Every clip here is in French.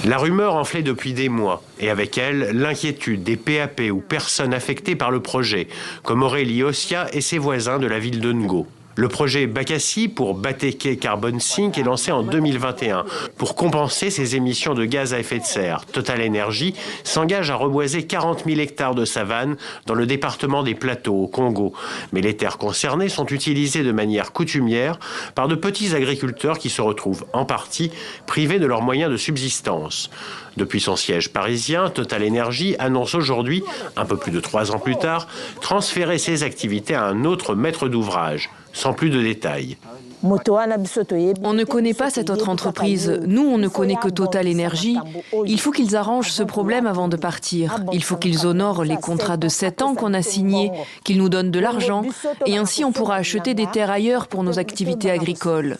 La rumeur enflait depuis des mois, et avec elle, l'inquiétude des PAP ou personnes affectées par le projet, comme Aurélie Ossia et ses voisins de la ville de Ngo. Le projet Bakassi pour Bateke Carbon Sink est lancé en 2021. Pour compenser ses émissions de gaz à effet de serre, Total Energy s'engage à reboiser 40 000 hectares de savane dans le département des Plateaux au Congo. Mais les terres concernées sont utilisées de manière coutumière par de petits agriculteurs qui se retrouvent en partie privés de leurs moyens de subsistance. Depuis son siège parisien, Total Energy annonce aujourd'hui, un peu plus de 3 ans plus tard, transférer ses activités à un autre maître d'ouvrage, sans plus de détails. On ne connaît pas cette autre entreprise. Nous, on ne connaît que Total Energy. Il faut qu'ils arrangent ce problème avant de partir. Il faut qu'ils honorent les contrats de 7 ans qu'on a signés, qu'ils nous donnent de l'argent. Et ainsi, on pourra acheter des terres ailleurs pour nos activités agricoles.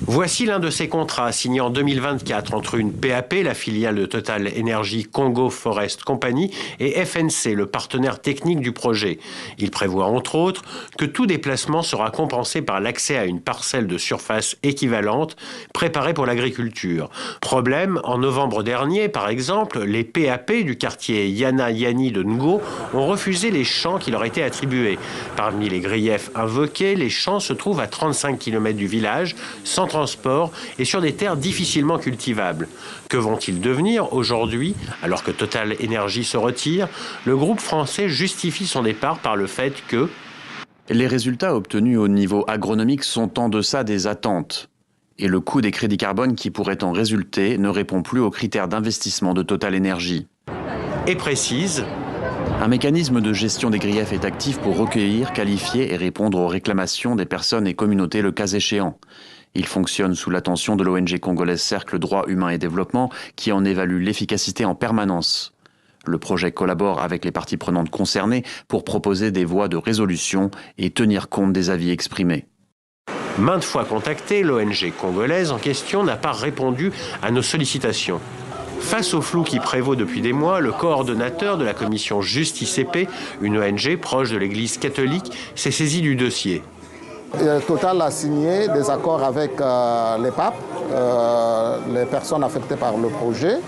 Voici l'un de ces contrats signés en 2024 entre une PAP, la filiale de Total Energy Congo Forest Company, et FNC, le partenaire technique du projet. Il prévoit entre autres que tout déplacement sera compensé par l'accès à une parcelle de surface équivalente préparée pour l'agriculture. Problème, en novembre dernier, par exemple, les PAP du quartier Yana Yani de Ngo ont refusé les champs qui leur étaient attribués. Parmi les griefs invoqués, les champs se trouvent à 35 km du village, sans transport et sur des terres difficilement cultivables. Que vont-ils devenir aujourd'hui, alors que Total Energy se retire? Le groupe français justifie son départ par le fait que les résultats obtenus au niveau agronomique sont en deçà des attentes. Et le coût des crédits carbone qui pourrait en résulter ne répond plus aux critères d'investissement de Total Energy. Et précise: un mécanisme de gestion des griefs est actif pour recueillir, qualifier et répondre aux réclamations des personnes et communautés le cas échéant. Il fonctionne sous l'attention de l'ONG congolaise Cercle Droits Humains et Développement qui en évalue l'efficacité en permanence. Le projet collabore avec les parties prenantes concernées pour proposer des voies de résolution et tenir compte des avis exprimés. Maintes fois contactée, l'ONG congolaise en question n'a pas répondu à nos sollicitations. Face au flou qui prévaut depuis des mois, le coordonnateur de la commission Juste ICP, une ONG proche de l'Église catholique, s'est saisi du dossier. Total a signé des accords avec les papes, les personnes affectées par le projet,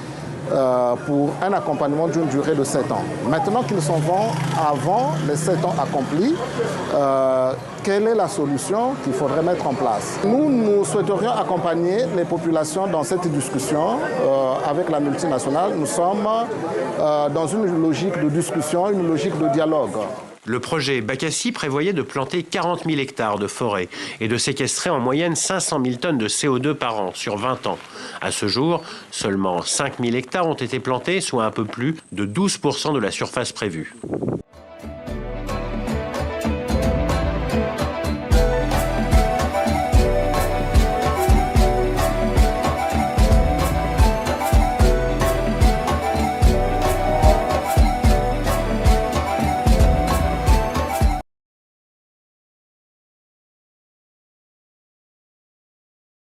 pour un accompagnement d'une durée de 7 ans. Maintenant qu'ils s'en vont avant les 7 ans accomplis, quelle est la solution qu'il faudrait mettre en place? Nous souhaiterions accompagner les populations dans cette discussion avec la multinationale. Nous sommes dans une logique de discussion, une logique de dialogue. Le projet Bakassi prévoyait de planter 40 000 hectares de forêt et de séquestrer en moyenne 500 000 tonnes de CO2 par an sur 20 ans. À ce jour, seulement 5 000 hectares ont été plantés, soit un peu plus de 12% de la surface prévue.